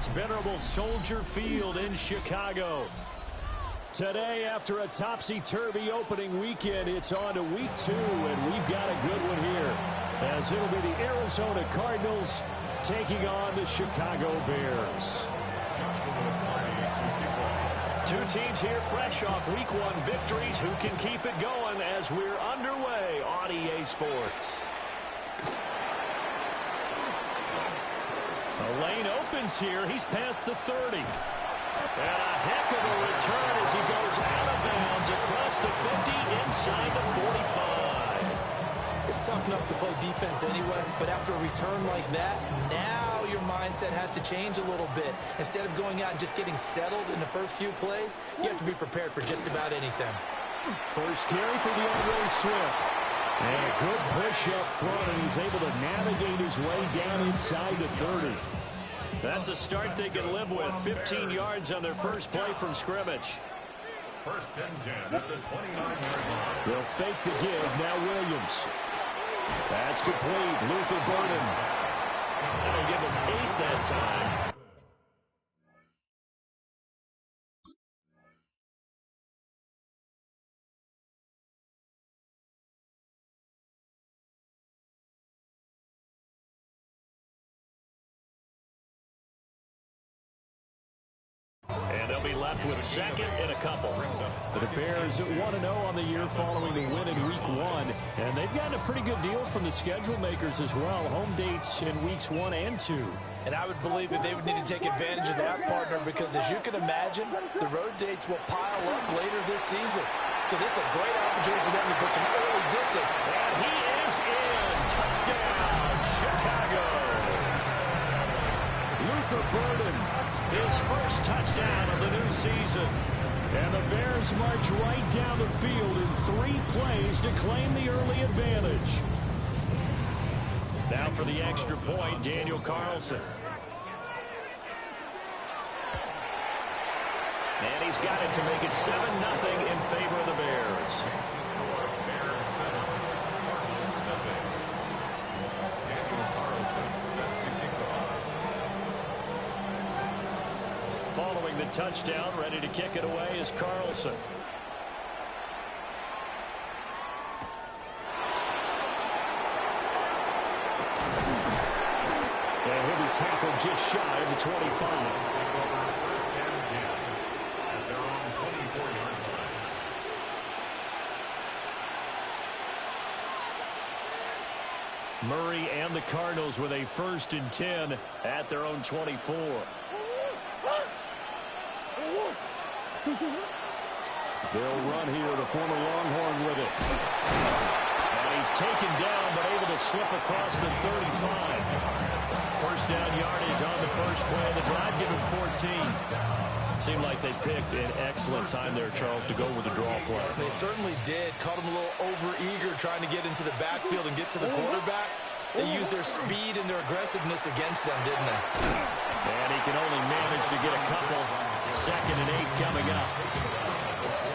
It's venerable Soldier Field in Chicago. Today, after a topsy-turvy opening weekend, it's on to week 2, and we've got a good one here, as it'll be the Arizona Cardinals taking on the Chicago Bears. Two teams here fresh off week 1 victories. Who can keep it going as we're underway on EA Sports? The lane opens here. He's past the 30. And a heck of a return as he goes out of bounds across the 50 inside the 45. It's tough enough to play defense anyway, but after a return like that, now your mindset has to change a little bit. Instead of going out and just getting settled in the first few plays, you have to be prepared for just about anything. First carry for DeAndre Swift. And a good push up front, and he's able to navigate his way down inside the 30. That's a start they can live with. 15 yards on their first play from scrimmage. First and 10 at the 29-yard line. They'll fake the give. Now Williams. That's complete. Luther Burden. That'll give him 8 that time. And they'll be left with second and a couple. For the Bears at 1-0 on the year following the win in week 1. And they've gotten a pretty good deal from the schedule makers as well. Home dates in weeks 1 and 2. And I would believe that they would need to take advantage of that, partner, because as you can imagine, the road dates will pile up later this season. So this is a great opportunity for them to put some early distance. And he is in. Touchdown, Chicago. Luther Burden, his first touchdown of the new season. And the Bears march right down the field in 3 plays to claim the early advantage. Now for the extra point, Daniel Carlson. And he's got it to make it 7-0 in favor of the Bears. Following the touchdown, ready to kick it away is Carlson. And he'll be tackled just shy of the 25. Murray and the Cardinals with a 1st and 10 at their own 24. They'll run here, the former Longhorn with it. And he's taken down, but able to slip across the 35. First down yardage on the first play of the drive, give him 14. Seemed like they picked an excellent time there, Charles, to go with the draw play. They certainly did. Caught him a little over-eager trying to get into the backfield and get to the quarterback. They used their speed and their aggressiveness against them, didn't they? And he can only manage to get a couple. 2nd and 8 coming up.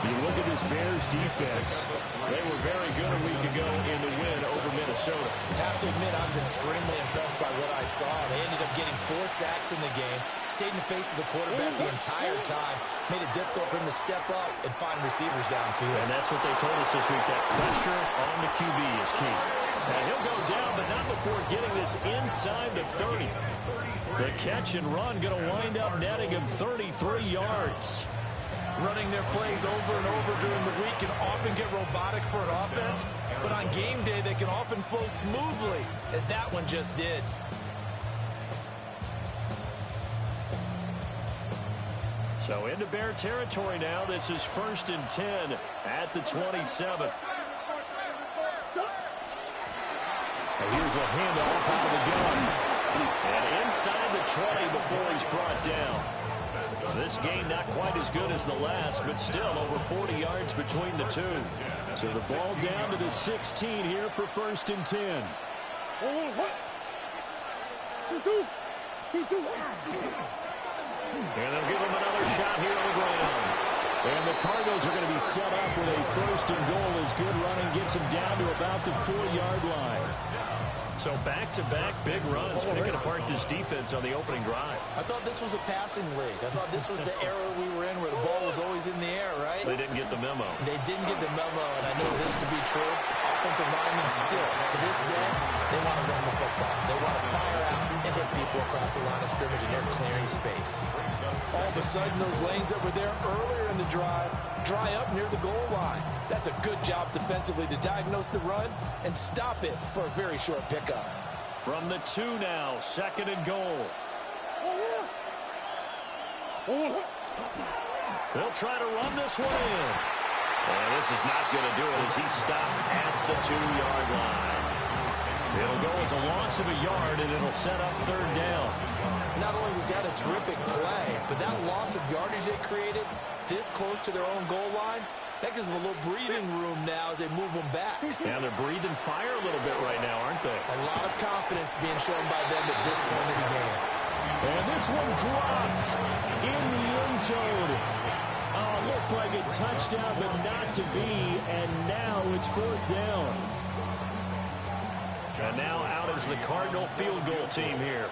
You look at this Bears defense. They were very good a week ago in the win over Minnesota. Have to admit, I was extremely impressed by what I saw. They ended up getting 4 sacks in the game, stayed in the face of the quarterback the entire time, made it difficult for him to step up and find receivers downfield. And that's what they told us this week, that pressure on the QB is key. Now he'll go down, but not before getting this inside the 30. The catch and run going to wind up netting him 33 yards. Running their plays over and over during the week can often get robotic for an offense, but on game day they can often flow smoothly, as that one just did. So into Bear territory now. This is 1st and 10 at the 27. And here's a handoff out of the gun. And inside the 20 before he's brought down. This game not quite as good as the last, but still over 40 yards between the two. So the ball down to the 16 here for 1st and 10. And they'll give him another shot here on the ground. And the Cardinals are going to be set up with a 1st and goal as good running gets them down to about the 4-yard line. So back-to-back big runs, picking apart this defense on the opening drive. I thought this was a passing league. I thought this was the era we were in where the ball was always in the air, right? They didn't get the memo. They didn't get the memo, and I know this to be true. Offensive linemen still, to this day, they want to run the football. They want to fire out and hit people across the line of scrimmage, and they're clearing space. All of a sudden, those lanes that were there earlier in the drive dry up near the goal line. That's a good job defensively to diagnose the run and stop it for a very short pickup. From the 2 now, 2nd and goal. They'll try to run this one in. And this is not going to do it as he stopped at the 2-yard line. It'll go as a loss of a yard, and it'll set up 3rd down. Not only was that a terrific play, but that loss of yardage they created this close to their own goal line, that gives them a little breathing room now as they move them back. Yeah, they're breathing fire a little bit right now, aren't they? A lot of confidence being shown by them at this point in the game. And this one dropped in the end zone. Oh, looked like a touchdown, but not to be. And now it's 4th down. And now out is the Cardinal field goal team here.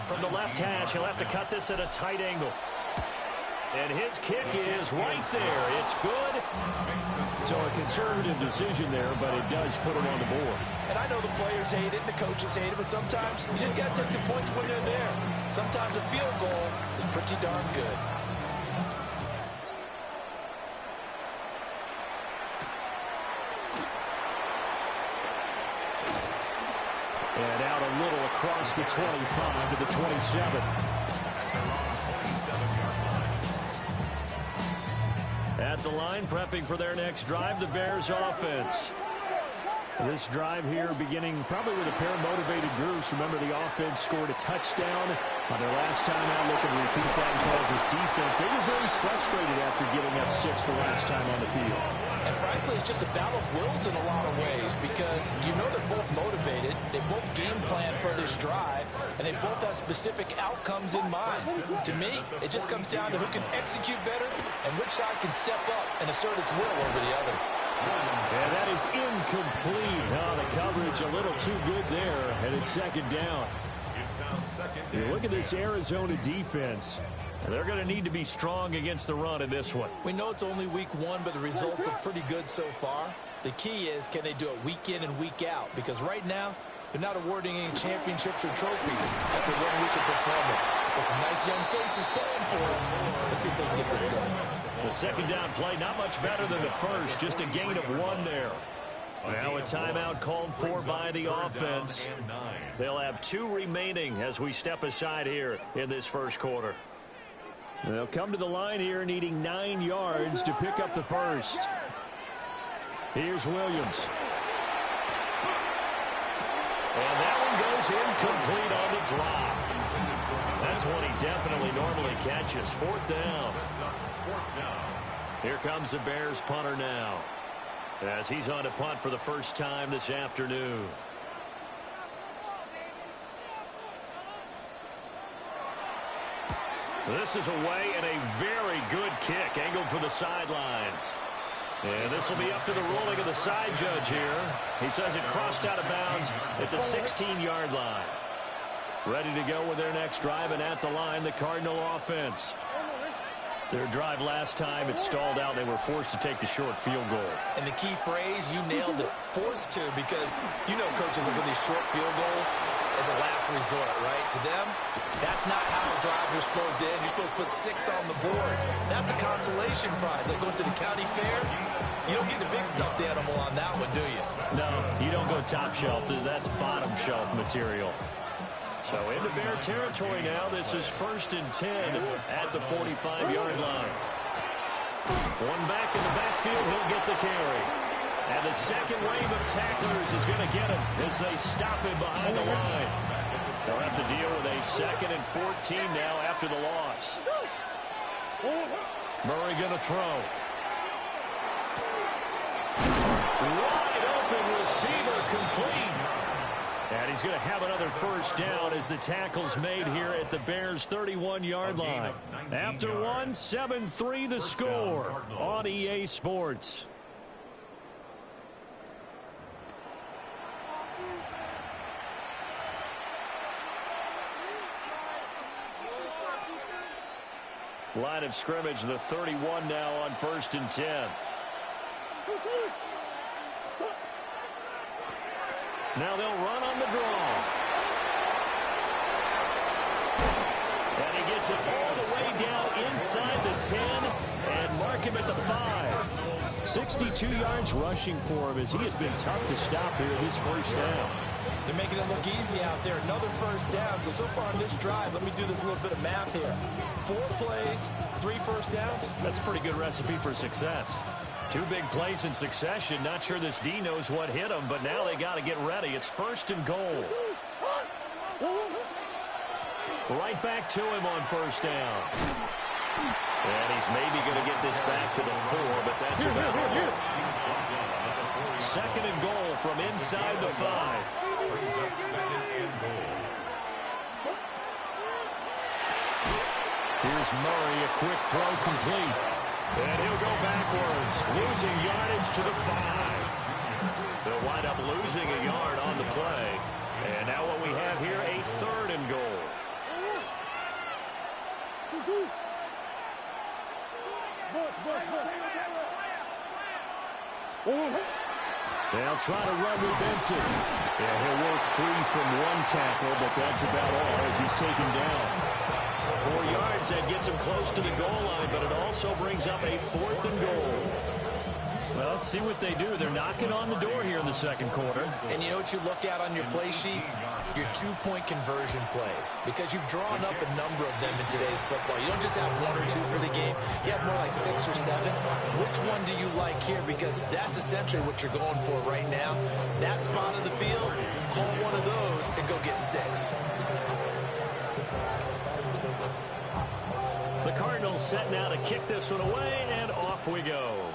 From the left hash, he'll have to cut this at a tight angle. And his kick is right there. It's good. So a conservative decision there, but it does put him on the board. And I know the players hate it and the coaches hate it, but sometimes you just got to take the points when they're there. Sometimes a field goal is pretty darn good. And out a little across the 25 to the 27. At the line, prepping for their next drive, the Bears offense. This drive here beginning probably with a pair of motivated groups. Remember, the offense scored a touchdown on their last time out. Looking to repeat that in Charles' defense. They were very frustrated after giving up 6 the last time on the field. And frankly, it's just a battle of wills in a lot of ways because you know they're both motivated. They both game plan for this drive, and they both have specific outcomes in mind. To me, it just comes down to who can execute better and which side can step up and assert its will over the other. And that is incomplete. Oh, the coverage a little too good there, and it's 2nd down. You look at this Arizona defense. They're going to need to be strong against the run in this one. We know it's only week 1, but the results are pretty good so far. The key is, can they do it week in and week out? Because right now, they're not awarding any championships or trophies after 1 week of performance. Got some nice young faces playing for them. Let's see if they can get this going. The 2nd down play, not much better than the first. Just a gain of 1 there. Now a timeout called for by the offense. They'll have 2 remaining as we step aside here in this first quarter. They'll come to the line here needing 9 yards to pick up the first. Here's Williams. And that one goes incomplete on the drop. That's one he definitely normally catches. 4th down. Here comes the Bears punter now, as he's on to punt for the first time this afternoon. This is away and a very good kick angled for the sidelines. And this will be up to the ruling of the side judge here. He says it crossed out of bounds at the 16-yard line. Ready to go with their next drive, and at the line, the Cardinal offense. Their drive last time, it stalled out. They were forced to take the short field goal. And the key phrase, you nailed it, forced to, because you know coaches look at these short field goals as a last resort, right? To them, that's not how drives are supposed to end. You're supposed to put 6 on the board. That's a consolation prize. Like going to the county fair, you don't get the big stuffed animal on that one, do you? No, you don't go top shelf. That's bottom shelf material. So into Bear territory now. This is 1st and 10 at the 45-yard line. One back in the backfield. He'll get the carry. And the second wave of tacklers is going to get him as they stop him behind the line. They'll have to deal with a 2nd and 14 now after the loss. Murray going to throw. Wide open receiver, complete. And he's going to have another first down as the tackle's made here at the Bears' 31-yard line. After 1, 7-3 the score on EA Sports. Line of scrimmage, the 31 now on 1st and 10. Now they'll run on the draw. And he gets it all the way down inside the 10 and mark him at the 5. 62 yards rushing for him as he has been tough to stop here this first down. They're making it look easy out there. Another first down. So far on this drive, let me do this little bit of math here. 4 plays, 3 first downs. That's a pretty good recipe for success. 2 big plays in succession. Not sure this D knows what hit him, but now they got to get ready. It's 1st and goal. Right back to him on 1st down. And he's maybe going to get this back to the 4, but that's about it. 2nd and goal from inside the 5. Brings up 2nd and goal. Here's Murray, a quick throw complete. And he'll go backwards, losing yardage to the 5. They'll wind up losing a yard on the play. And now what we have here, a 3rd and goal. They'll try to run with Benson. Yeah, he'll work free from 1 tackle, but that's about all as he's taken down. 4 yards, that gets him close to the goal line, but it also brings up a 4th and goal. Well, let's see what they do. They're knocking on the door here in the 2nd quarter. And you know what you look at on your play sheet? Your 2-point conversion plays. Because you've drawn up a number of them in today's football. You don't just have 1 or 2 for the game. You have more like 6 or 7. Which one do you like here? Because that's essentially what you're going for right now. That spot of the field, call one of those and go get 6. The Cardinals set now to kick this one away, and off we go.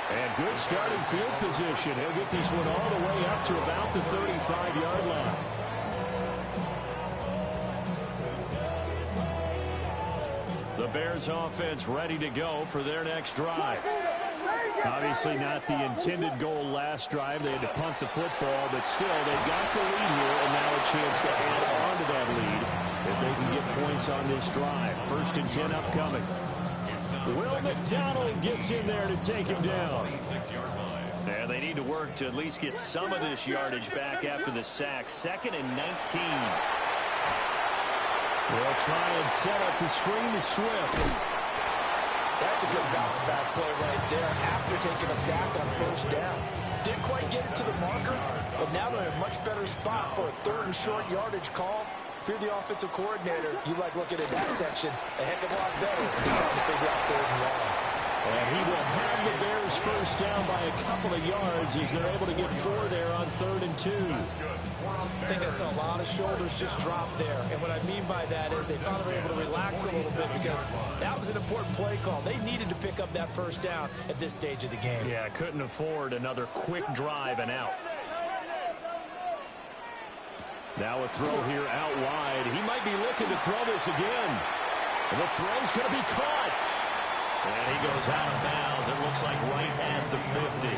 And good starting field position. He'll get this one all the way up to about the 35-yard line. The Bears offense ready to go for their next drive. Obviously not the intended goal last drive. They had to punt the football, but still they've got the lead here, and now a chance to add on to that lead if they can get points on this drive. 1st and 10 upcoming. Will McDonald gets in there to take him down. And they need to work to at least get some of this yardage back after the sack. 2nd and 19. They'll try and set up the screen to Swift. That's a good bounce back play right there after taking a sack on 1st down. Didn't quite get it to the marker, but now they're in a much better spot for a 3rd and short yardage call. If you're the offensive coordinator, you like looking at that section a heck of a lot better than trying to figure out 3rd and long. And he will have the Bears 1st down by a couple of yards as they're able to get 4 there on 3rd and 2. I think I saw a lot of shoulders just drop there. And what I mean by that is they thought they were able to relax a little bit because that was an important play call. They needed to pick up that 1st down at this stage of the game. Yeah, couldn't afford another quick drive and out. Now a throw here out wide. He might be looking to throw this again. And the throw's going to be caught. And he goes out of bounds. It looks like right at the 50.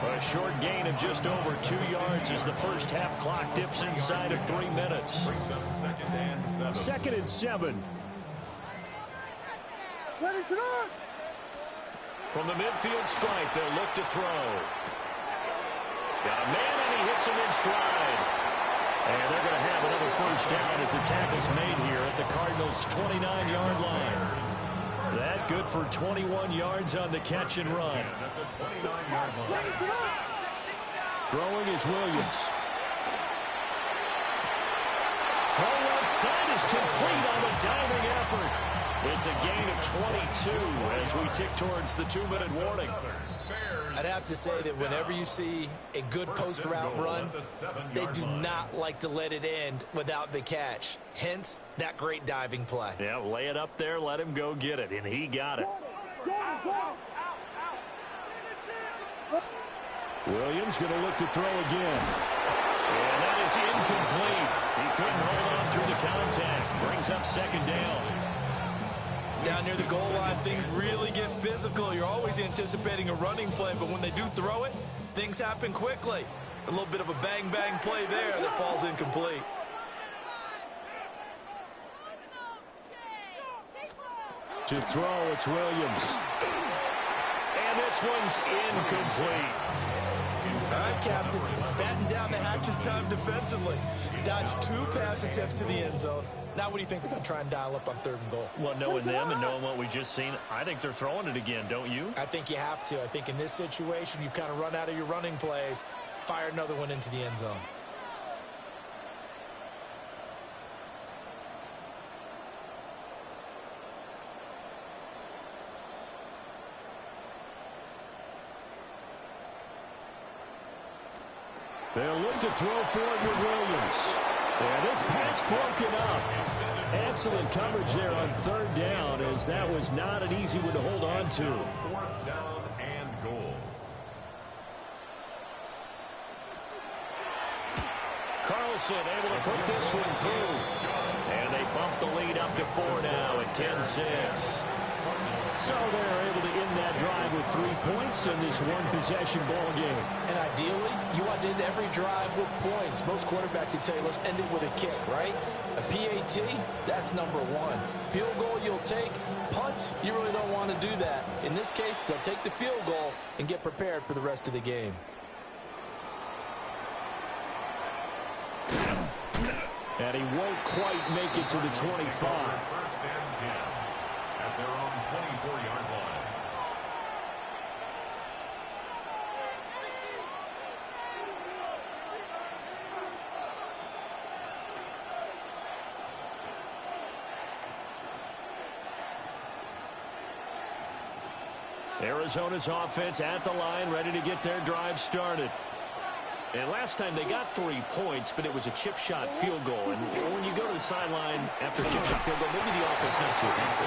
A short gain of just over 2 yards as the first half clock dips inside of 3 minutes. 2nd and 7. From the midfield stripe, they'll look to throw. Got a man, and he hits him in stride. And they're going to have another 1st down as the tackle's made here at the Cardinals' 29-yard line. That good for 21 yards on the catch and run. Throwing is Williams. Throw left side is complete on the diving effort. It's a gain of 22 as we tick towards the 2-minute warning. I'd have to say that whenever you see a good post route run, they do not like to let it end without the catch. Hence, that great diving play. Yeah, lay it up there, let him go get it, and he got it. Williams going to look to throw again. And that is incomplete. He couldn't hold on through the contact. Brings up 2nd down. Down near the goal line, things really get physical. You're always anticipating a running play, but when they do throw it, things happen quickly. A little bit of a bang-bang play there that falls incomplete. To throw, it's Williams. And this one's incomplete. All right, Captain, it's batten down the hatches time defensively. Dodged 2 pass attempts to the end zone. Now what do you think they're going to try and dial up on 3rd and goal? Well, knowing them and knowing what we just seen, I think they're throwing it again, don't you? I think you have to. I think in this situation, you've kind of run out of your running plays. Fire another one into the end zone. They'll look to throw for it with Williams. And this pass broken up. Excellent coverage there on 3rd down, as that was not an easy one to hold on to. 4th down and goal. Carlson able to put this one through. And they bump the lead up to 4 now at 10-6. So they're able to end that drive with 3 points in this one-possession ball game. And ideally, you want to end every drive with points. Most quarterbacks would tell you, let's end it with a kick, right? A PAT, that's number 1. Field goal you'll take. Punts, you really don't want to do that. In this case, they'll take the field goal and get prepared for the rest of the game. And he won't quite make it to the 25. 1st and 10 at their own 24-yard line. Arizona's offense at the line, ready to get their drive started. And last time they got 3 points, but it was a chip shot field goal. And when you go to the sideline after a chip shot field goal, maybe the offense not too happy.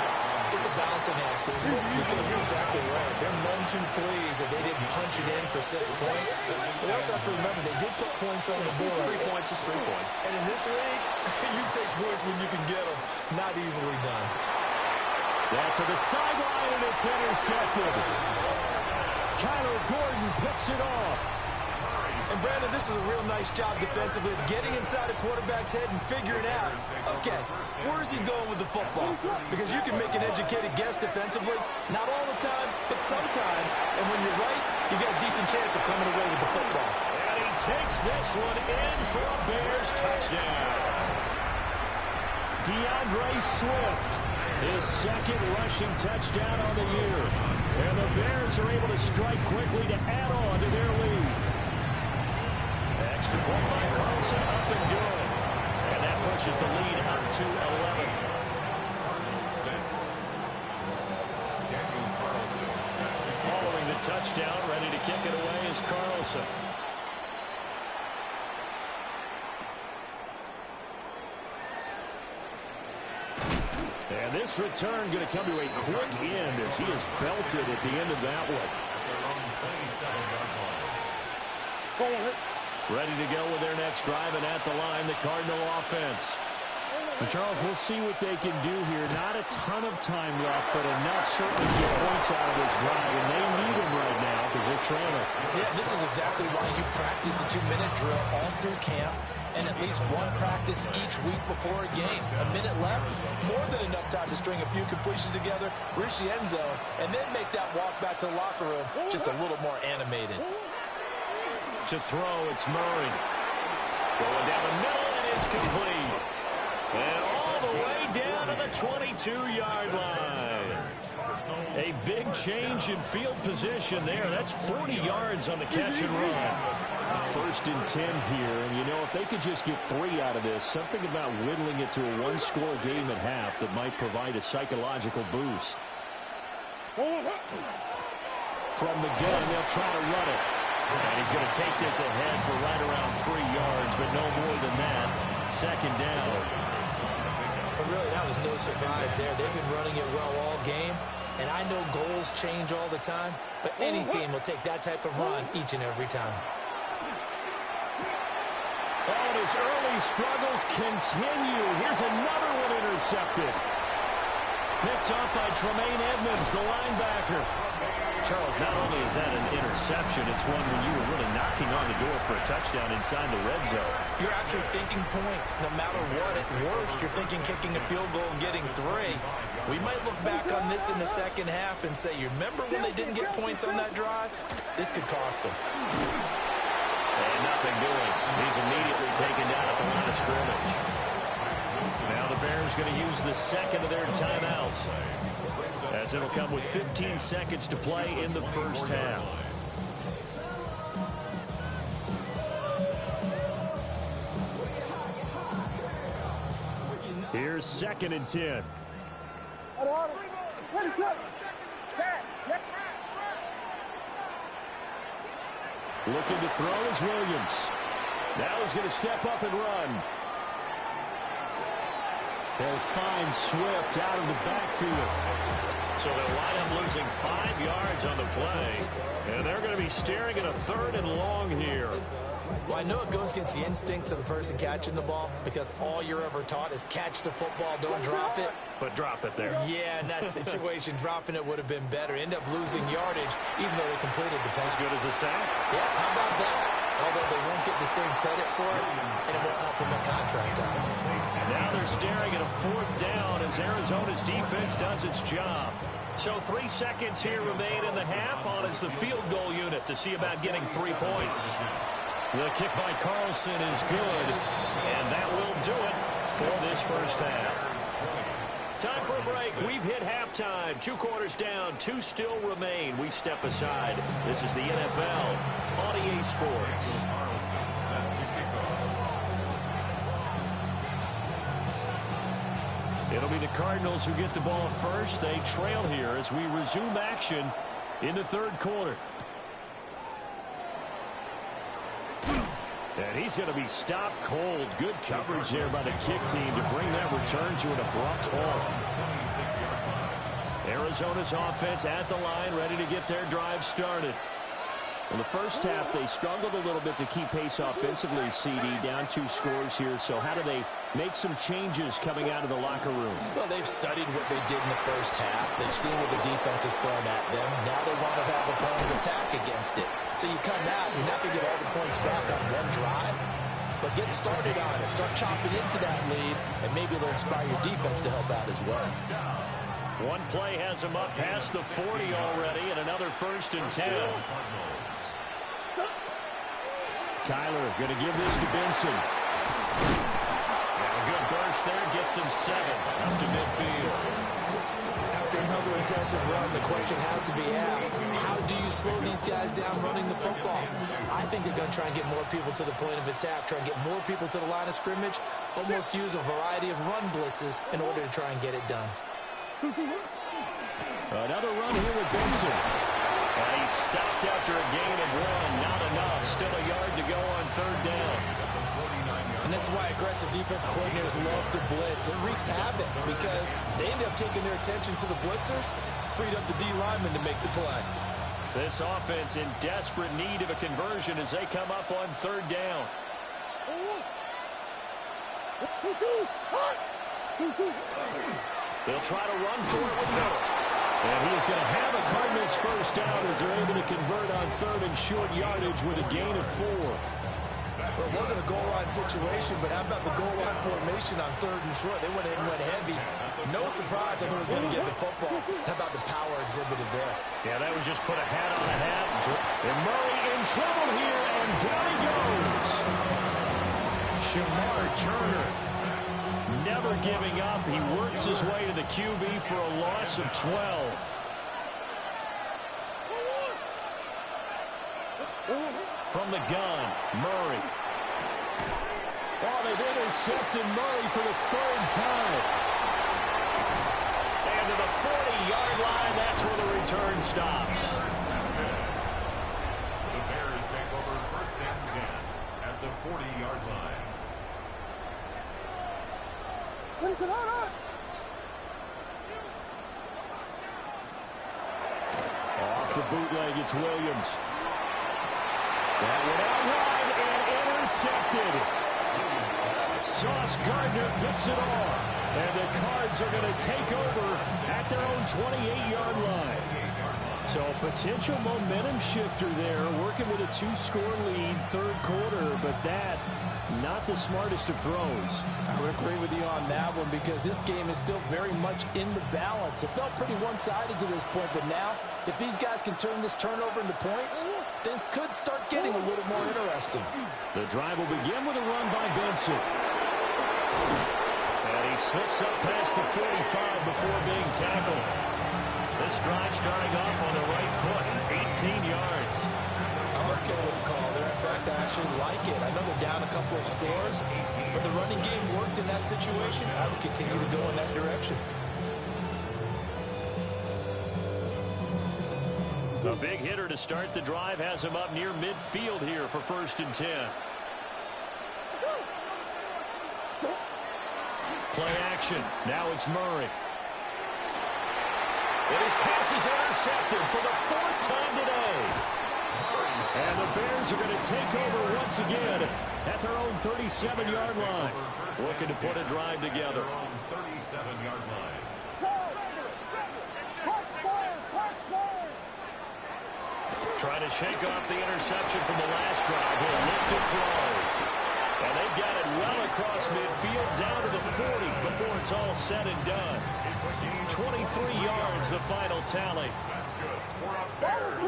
It's a balancing act, isn't it? Because you're exactly right. They're none too pleased that they didn't punch it in for 6 points. But they also have to remember they did put points on the board. 3 points is 3 points. And in this league, you take points when you can get them. Not easily done. That's to the sideline, and it's intercepted. Kyler Gordon picks it off. And, Brandon, this is a real nice job defensively, getting inside a quarterback's head and figuring out, okay, where's he going with the football? Because you can make an educated guess defensively, not all the time, but sometimes. And when you're right, you got a decent chance of coming away with the football. And he takes this one in for a Bears touchdown. DeAndre Swift, his 2nd rushing touchdown on the year. And the Bears are able to strike quickly to add on to their lead. Extra point by Carlson, up and good. And that pushes the lead up to 11. Following the touchdown, ready to kick it away is Carlson. And this return going to come to a quick end as he is belted at the end of that one. Ready to go with their next drive, and at the line, the Cardinal offense. And Charles, we'll see what they can do here. Not a ton of time left, but enough certainly to get points out of this drive, and they need them right now because they're trailing. Yeah, this is exactly why you practice a 2-minute drill all through camp and at least one practice each week before a game. A minute left, more than enough time to string a few completions together, reach the end zone, and then make that walk back to the locker room just a little more animated. To throw, it's Murray. Going down the middle, and it's complete. And all the way down to the 22-yard line. A big change in field position there. That's 40 yards on the catch and run. 1st and 10 here. And, you know, if they could just get 3 out of this, something about whittling it to a 1-score game at half that might provide a psychological boost. From the gun, they'll try to run it. And he's going to take this ahead for right around 3 yards, but no more than that. 2nd down. But really, that was no surprise there. They've been running it well all game. And I know goals change all the time, but any team will take that type of run each and every time. And his early struggles continue. Here's another one intercepted. picked up by Tremaine Edmonds, the linebacker. Charles, not only is that an interception, it's one when you were really knocking on the door for a touchdown inside the red zone. You're actually thinking points. No matter what, at worst, you're thinking kicking a field goal and getting 3. We might look back on this in the second half and say, you remember when they didn't get points on that drive? This could cost them. And nothing doing. He's immediately taken down at the line of scrimmage. Now the Bears going to use the second of their timeouts, as it'll come with 15 seconds to play in the first half. Here's 2nd and 10. Looking to throw is Williams. Now he's going to step up and run. They'll find Swift out of the backfield. So they'll wind up losing 5 yards on the play. And they're going to be staring at a 3rd and long here. Well, I know it goes against the instincts of the person catching the ball, because all you're ever taught is catch the football, don't drop it. But drop it there. Yeah, in that situation, dropping it would have been better. End up losing yardage, even though they completed the pass. As good as a sack? Yeah, how about that? Although they won't get the same credit for it, and it won't help them in contract time. Now they're staring at a 4th down as Arizona's defense does its job. So 3 seconds here remain in the half. On is the field goal unit to see about getting 3 points. The kick by Carlson is good, and that will do it for this first half. Time for a break. We've hit halftime. 2 quarters down, 2 still remain. We step aside. This is the NFL on EA Sports. It'll be the Cardinals who get the ball first. They trail here as we resume action in the 3rd quarter. And he's going to be stopped cold. Good coverage there by the kick team to bring that return to an abrupt halt. Arizona's offense at the line, ready to get their drive started. In the first half, they struggled a little bit to keep pace offensively, CD, down 2 scores here. So how do they make some changes coming out of the locker room? Well, they've studied what they did in the first half. They've seen what the defense has thrown at them. Now they want to have a plan of attack against it. So you come out, you're not going to get all the points back on one drive, but get started on it. Start chopping into that lead, and maybe it'll inspire your defense to help out as well. One play has them up past the 40 already, and another 1st and 10. Kyler going to give this to Benson. Now a good burst there, gets him 7 up to midfield. After another impressive run, the question has to be asked, how do you slow these guys down running the football? I think they're going to try and get more people to the point of attack, try and get more people to the line of scrimmage, almost use a variety of run blitzes in order to try and get it done. Another run here with Benson. And he stopped after a gain of 1. Not enough. Still a yard to go on 3rd down. And this is why aggressive defense coordinators love to blitz. It wreaks havoc because they end up taking their attention to the blitzers, freed up the D lineman to make the play. This offense in desperate need of a conversion as they come up on 3rd down. They'll try to run for it with Miller. And he is going to have a Cardinals first down as they're able to convert on 3rd and short yardage with a gain of 4. Well, it wasn't a goal line situation, but how about the goal line formation on 3rd and short? They went in and went heavy. No surprise on who was going to get the football. How about the power exhibited there? Yeah, that was just put a hat on a hat. And Murray in trouble here, and down he goes. Shamar Turner never giving up. He works his way to the QB for a loss of 12. From the gun, Murray. Oh, they've intercepted Murray for the 3rd time. And to the 40-yard line, that's where the return stops. The Bears take over 1st and 10 at the 40-yard line. Off the bootleg, it's Williams. That went out wide and intercepted. Sauce Gardner picks it off. And the Cards are going to take over at their own 28-yard line. So a potential momentum shifter there, working with a 2-score lead, third quarter, but that, not the smartest of throws. I would agree with you on that one because this game is still very much in the balance. It felt pretty one-sided to this point, but now, if these guys can turn this turnover into points, things could start getting a little more interesting. The drive will begin with a run by Benson. And he slips up past the 45 before being tackled. This drive starting off on the right foot, 18 yards. I'm okay with the call there. In fact, I actually like it. I know they're down a couple of scores, but the running game worked in that situation. I would continue to go in that direction. A big hitter to start the drive has him up near midfield here for 1st and 10. Play action. Now it's Murray. And his pass is intercepted for the 4th time today. And the Bears are going to take over once again at their own 37-yard line. Looking to put a drive together. 37-yard line. Trying to shake off the interception from the last drive. He'll look to throw. And they've got it well across midfield down to the 40 before it's all said and done. 23 yards, the final tally. That's good. We're up Bears.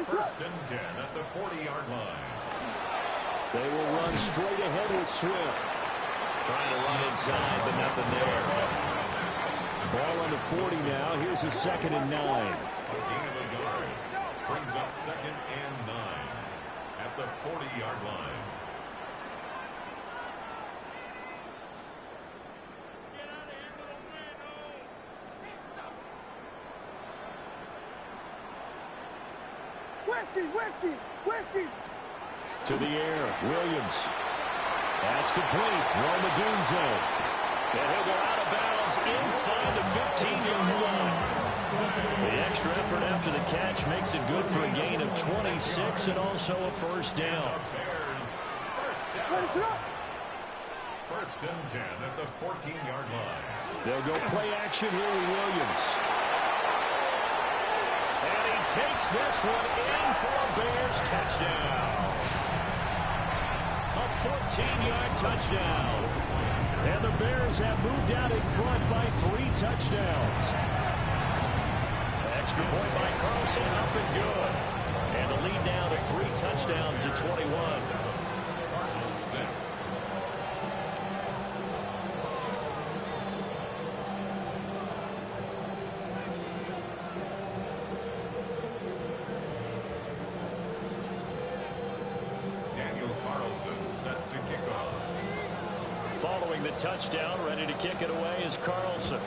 First and 10 at the 40-yard line. They will run straight ahead with Swift. Trying to run inside, but nothing there. Ball on the 40 now. Here's a 2nd and 9. A gain of a yard. Brings up 2nd and 9 at the 40-yard line. Whiskey! To the air, Williams. That's complete. Roma Dunze. And he'll go out of bounds inside the 15-yard line. The extra effort after the catch makes it good for a gain of 26 and also a 1st down. First and 10 at the 14-yard line. They'll go play action here with Williams. And he takes this one in for a Bears touchdown. A 14-yard touchdown. And the Bears have moved out in front by 3 touchdowns. Extra point by Carlson, up and good. And the lead now to 3 touchdowns at 21. Cardinals 6. Daniel Carlson set to kick off. Following the touchdown, ready to kick it away is Carlson.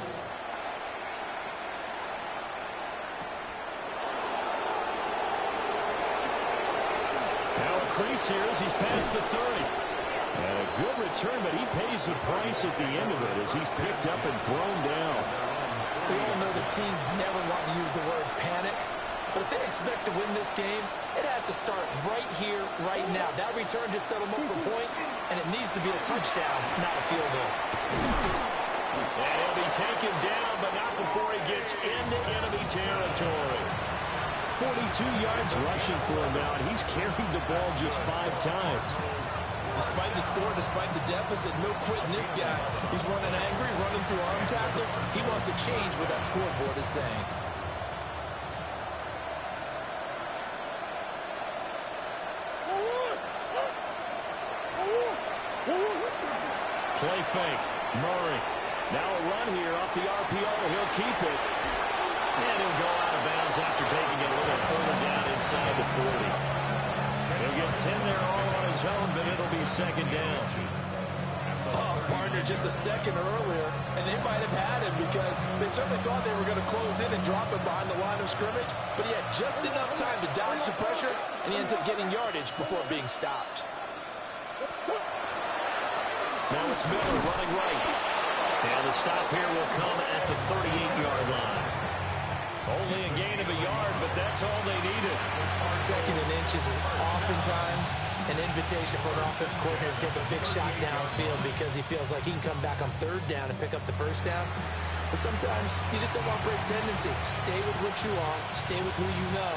Now a crease here as he's past the 30. And a good return, but he pays the price at the end of it as he's picked up and thrown down. We all know the teams never want to use the word panic, but if they expect to win this game, it has to start right here, right now. That return just set them up for points, and it needs to be a touchdown, not a field goal. And he'll be taken down, but not before he gets into enemy territory. 42 yards rushing for him now, and he's carried the ball just 5 times. Despite the score, despite the deficit, no quitting this guy. He's running angry, running through arm tackles. He wants to change what that scoreboard is saying. Play fake. Murray. Now a run here off the RPO. He'll keep it. And he'll go out of bounds after taking it a little further down inside the 40. He'll get 10 there all on his own, but it'll be 2nd down. Oh, partner, just a second earlier, and they might have had him because they certainly thought they were going to close in and drop him behind the line of scrimmage, but he had just enough time to dodge the pressure, and he ends up getting yardage before being stopped. Now it's Miller running right. And the stop here will come at the 38-yard line. Only a gain of a yard, but that's all they needed. second and inches is oftentimes an invitation for an offense coordinator to take a big shot downfield because he feels like he can come back on third down and pick up the first down. But sometimes you just don't want break tendency. Stay with what you are, stay with who you know,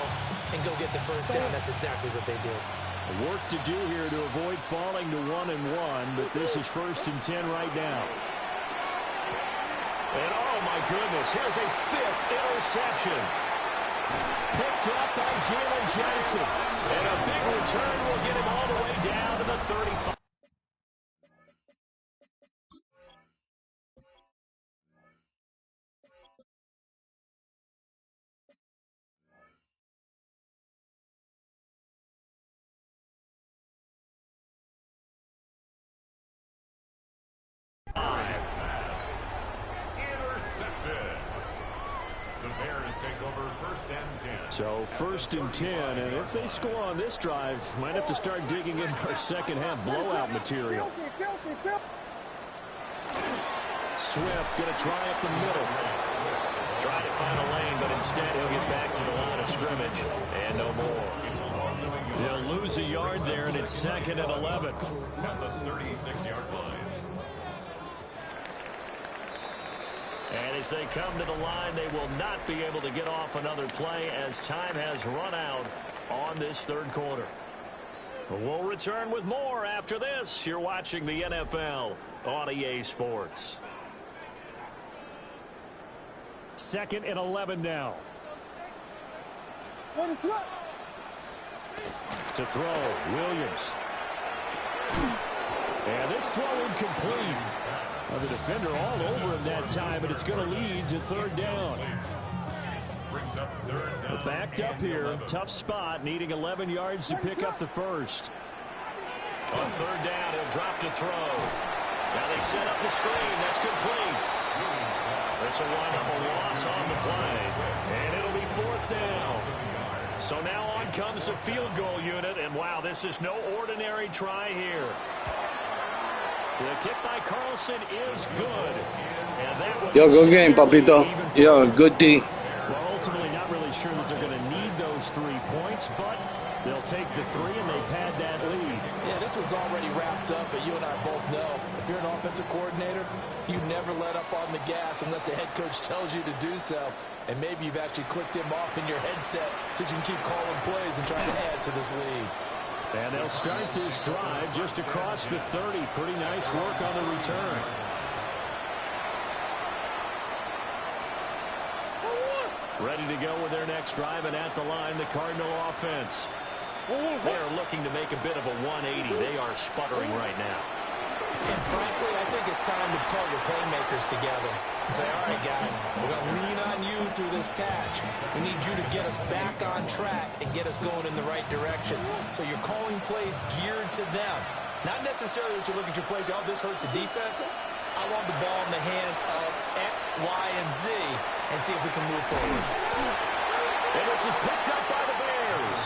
and go get the first down. That's exactly what they did. Work to do here to avoid falling to 1-1, but this is 1st and 10 right now. And oh my goodness, here's a 5th interception. Picked up by Jalen Johnson. And a big return will get him all the way down to the 35. So 1st and 10, and if they score on this drive, might have to start digging in our second half blowout material. Swift going to try up the middle. Try to find a lane, but instead he'll get back to the line of scrimmage. And no more. They'll lose a yard there, and it's 2nd and 11. At the 36-yard line. And as they come to the line, they will not be able to get off another play as time has run out on this 3rd quarter. We'll return with more after this. You're watching the NFL on EA Sports. 2nd and 11 now. To throw, Williams. And this throw incomplete. The defender all over him that time, but it's going to lead to 3rd down. Backed up here, tough spot, needing 11 yards to pick up the first. On 3rd down, he'll drop to throw. Now they set up the screen. That's complete. This will wind up a loss on the play, and it'll be 4th down. So now on comes the field goal unit, and wow, this is no ordinary try here. The kick by Carlson is good. And that one Yo, good game, Papito. Yo, good D. Well, ultimately not really sure that they're going to need those 3 points, but they'll take the 3 and they pad that lead. Yeah, this one's already wrapped up, but you and I both know if you're an offensive coordinator, you never let up on the gas unless the head coach tells you to do so. And maybe you've actually clicked him off in your headset so you can keep calling plays and trying to add to this lead. And they'll start this drive just across the 30. Pretty nice work on the return. Ready to go with their next drive, and at the line, the Cardinal offense. They are looking to make a bit of a 180. They are sputtering right now. And frankly, I think it's time to call your playmakers together and say, all right, guys, we're going to lean on you through this patch. We need you to get us back on track and get us going in the right direction. So you're calling plays geared to them. Not necessarily that you look at your plays, oh, this hurts the defense. I want the ball in the hands of X, Y, and Z and see if we can move forward. And this is picked up by the Bears.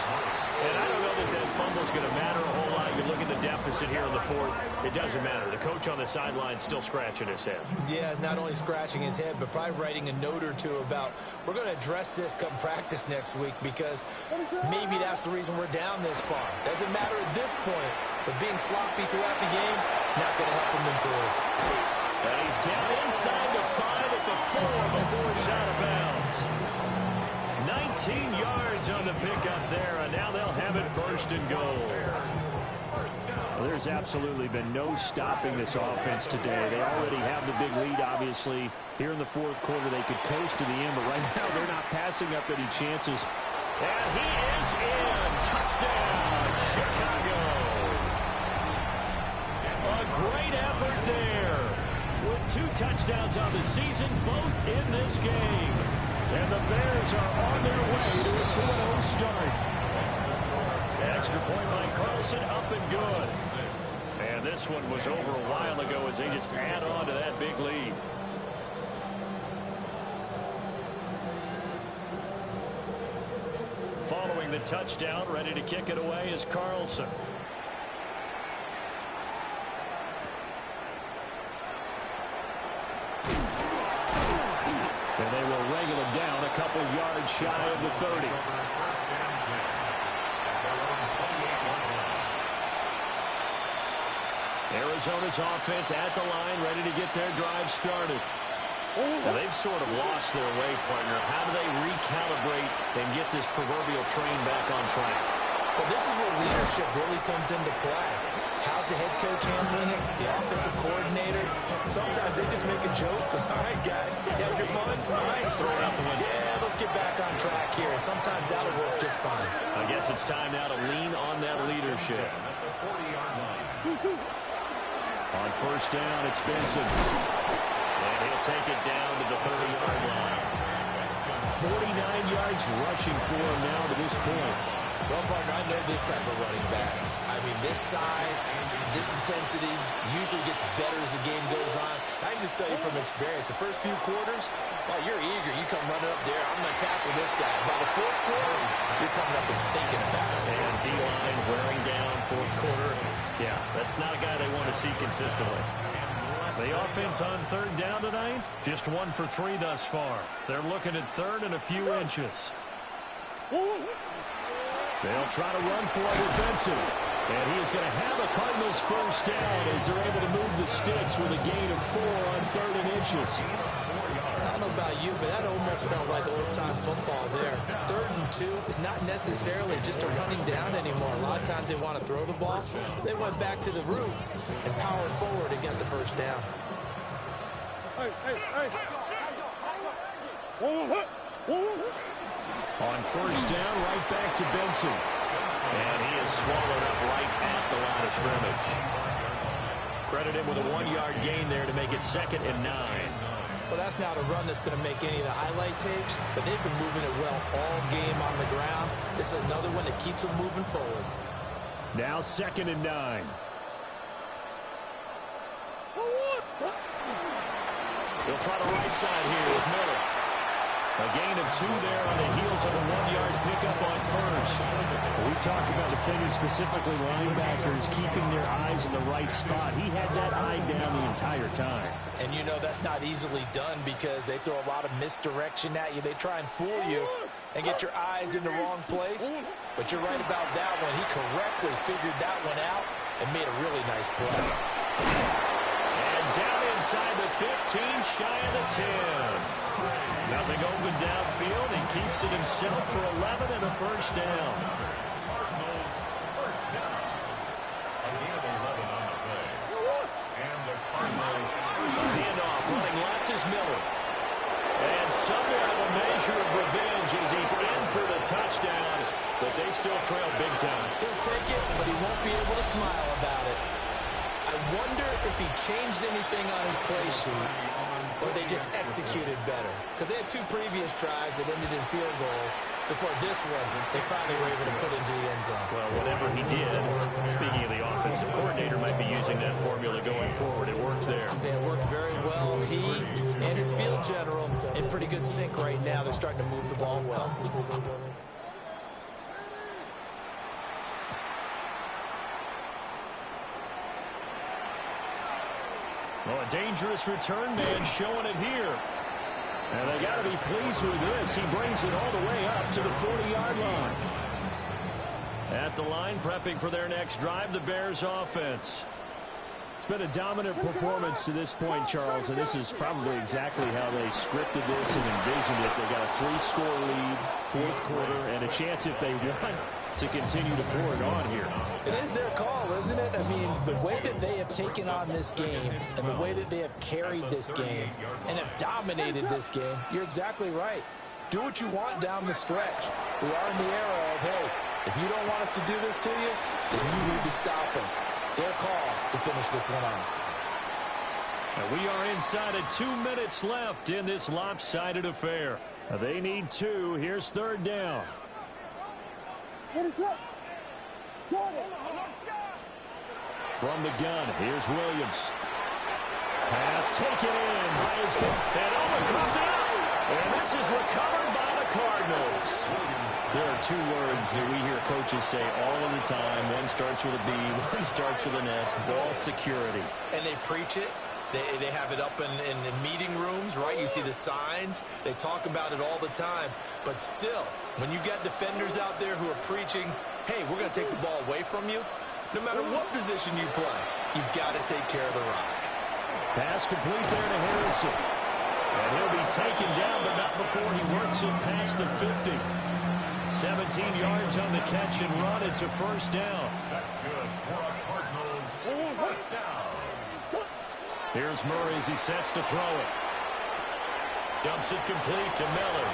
And I don't know that that fumble's going to matter a whole lot. You look at the deficit here in the 4th. It doesn't matter. The coach on the sideline still scratching his head. Yeah, not only scratching his head, but probably writing a note or two about we're going to address this come practice next week because maybe that's the reason we're down this far. Doesn't matter at this point, but being sloppy throughout the game, not going to help him improve. And he's down inside the 5 at the 4 before it's out of bounds. 19 yards on the pickup there, and now they'll have it 1st and goal. Well, there's absolutely been no stopping this offense today. They already have the big lead, obviously. Here in the 4th quarter, they could coast to the end, but right now they're not passing up any chances. And he is in. Touchdown, Chicago. A great effort there. With 2 touchdowns on the season, both in this game. And the Bears are on their way to a 2-0 start. Extra point by Carlson, up and good. And this one was over a while ago as they just add on to that big lead. Following the touchdown, ready to kick it away is Carlson. And they will wrangle him down a couple yards shy of the 30. Arizona's offense at the line, ready to get their drive started. Now, they've sort of lost their way, partner. How do they recalibrate and get this proverbial train back on track? Well, this is where leadership really comes into play. How's the head coach handling it? The offensive coordinator? Sometimes they just make a joke. All right, guys, you had your fun? All right, throw it out the window. Yeah, let's get back on track here. And sometimes that'll work just fine. I guess it's time now to lean on that leadership. On first down, it's Benson. And he'll take it down to the 30-yard line. 49 yards rushing for him now to this point. Well, partner, I know this type of running back. I mean, this size, this intensity usually gets better as the game goes on. I can just tell you from experience, the first few quarters, well, you're eager. You come running up there, I'm going to tackle this guy. By the fourth quarter, you're coming up and thinking about it. And D-line wearing down fourth quarter. Yeah, that's not a guy they want to see consistently. The offense on third down tonight, just 1 for 3 thus far. They're looking at third and a few inches. They'll try to run for it with Benson. And he is going to have a Cardinals first down as they're able to move the sticks with a gain of 4 on third and inches. I don't know about you, but that almost felt like old-time football there. 3rd and 2 is not necessarily just a running down anymore. A lot of times they want to throw the ball. They went back to the roots and powered forward and got the first down. On first down, right back to Benson. And he is swallowed up right at the line of scrimmage. Credit him with a 1-yard gain there to make it 2nd and 9. Well, that's not a run that's going to make any of the highlight tapes, but they've been moving it well all game on the ground. This is another one that keeps them moving forward. Now 2nd and 9. They'll try the right side here with Miller. A gain of 2 there on the heels of a 1-yard pickup on first. We talk about defenders, specifically linebackers, keeping their eyes in the right spot. He had that eye down the entire time. And you know that's not easily done because they throw a lot of misdirection at you. They try and fool you and get your eyes in the wrong place. But you're right about that one. He correctly figured that one out and made a really nice play. And down inside the 15, shy of the 10. Nothing open downfield. He keeps it himself for 11 and a first down. Cardinals first down. Again, 11 on the play. And the Cardinals Handoff running left is Miller. And somewhat of a measure of revenge as he's in for the touchdown. But they still trail big time. He'll take it, but he won't be able to smile about it. I wonder if he changed anything on his play sheet or they just executed better. Because they had 2 previous drives that ended in field goals. Before this one, they finally were able to put into the end zone. Well, whatever he did, speaking of the offensive coordinator, might be using that formula going forward. It worked there. It worked very well. He and his field general in pretty good sync right now. They're starting to move the ball well. Well, a dangerous return man showing it here. And they got to be pleased with this. He brings it all the way up to the 40-yard line. At the line, prepping for their next drive, the Bears offense. It's been a dominant performance to this point, Charles, and this is probably exactly how they scripted this and envisioned it. They got a 3-score lead, fourth quarter, and a chance if they want to continue to pour it on here. It is their call, isn't it? I mean, the way that they have taken on this game and the way that they have carried this game and have dominated this game, you're exactly right. Do what you want down the stretch. We are in the era of, hey, if you don't want us to do this to you, then you need to stop us. Their call to finish this one off. And we are inside of 2 minutes left in this lopsided affair. They need 2. Here's third down. From the gun, here's Williams. Pass taken in by his and overcooked it out. And this is recovered by the Cardinals. There are 2 words that we hear coaches say all of the time. One starts with a B, one starts with an S. Ball security. And they preach it. They have it up in meeting rooms, right? You see the signs. They talk about it all the time. But still, when you got defenders out there who are preaching, hey, we're going to take the ball away from you, No matter what position you play, you've got to take care of the rock. Pass complete there to Harrison. And he'll be taken down, but not before he works it past the 50. 17 yards on the catch and run. It's a first down. That's good for a Cardinals first down. Here's Murray as he sets to throw it. Dumps it complete to Miller.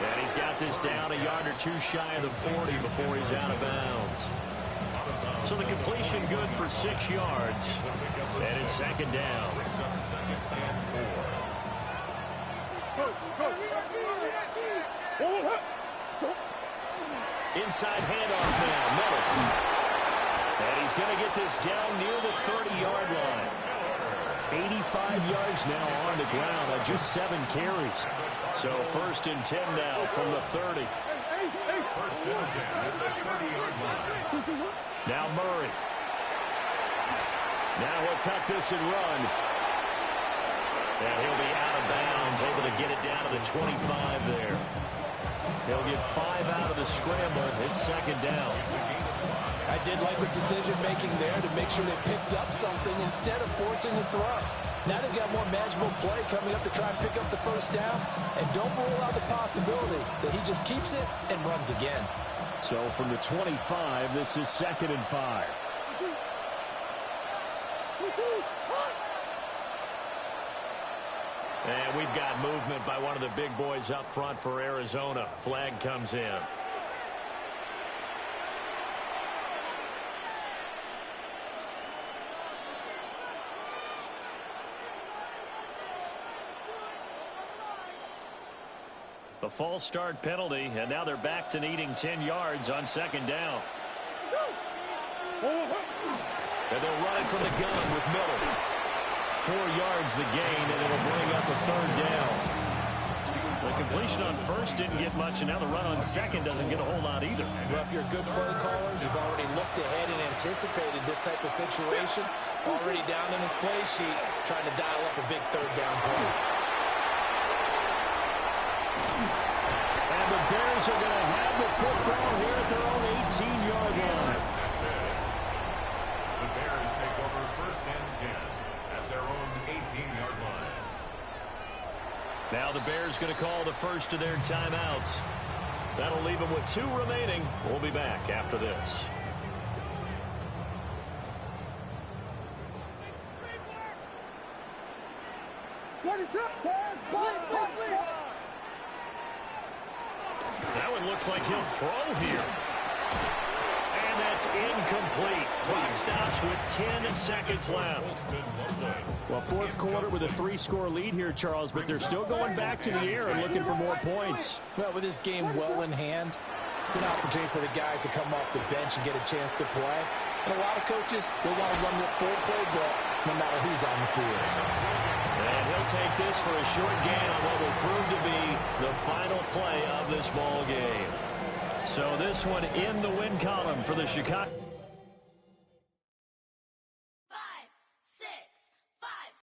And he's got this down a yard or two shy of the 40 before he's out of bounds. So the completion good for 6 yards. And it's second down. Brings up second and 4. Inside handoff now, Miller. And he's going to get this down near the 30-yard line. 85 yards now on the ground on just 7 carries. So first and 10 now from the 30. First and 10 at the 30-yard line. Now Murray. Now he'll tuck this and run. And he'll be out of bounds, able to get it down to the 25 there. He'll get 5 out of the scramble. It's second down. I did like his decision-making there to make sure they picked up something instead of forcing the throw. Now they've got more manageable play coming up to try and pick up the first down. And don't rule out the possibility that he just keeps it and runs again. So from the 25, this is second and 5. And we've got movement by one of the big boys up front for Arizona. Flag comes in. The false start penalty, and now they're back to needing 10 yards on second down. And they'll run it from the gun with Miller. 4 yards the gain, and it'll bring up a third down. The completion on first didn't get much, and now the run on second doesn't get a whole lot either. Well, if you're a good play caller, you've already looked ahead and anticipated this type of situation. Already down in his play sheet, trying to dial up a big third down play. And the Bears are going to have the football here at their own 18-yard line. The Bears take over first and 10 at their own 18-yard line. Now the Bears going to call the first of their timeouts. That'll leave them with 2 remaining. We'll be back after this. That one looks like he'll throw here. And that's incomplete. Clock stops with 10 seconds left. Well, fourth quarter with a 3-score lead here, Charles, but they're still going back to the air and looking for more points. Well, with this game well in hand, it's an opportunity for the guys to come off the bench and get a chance to play. And a lot of coaches, they want to run the full playbook no matter who's on the field. And he'll take this for a short gain on what will prove to be the final play of this ball game. So this one in the win column for the Chicago.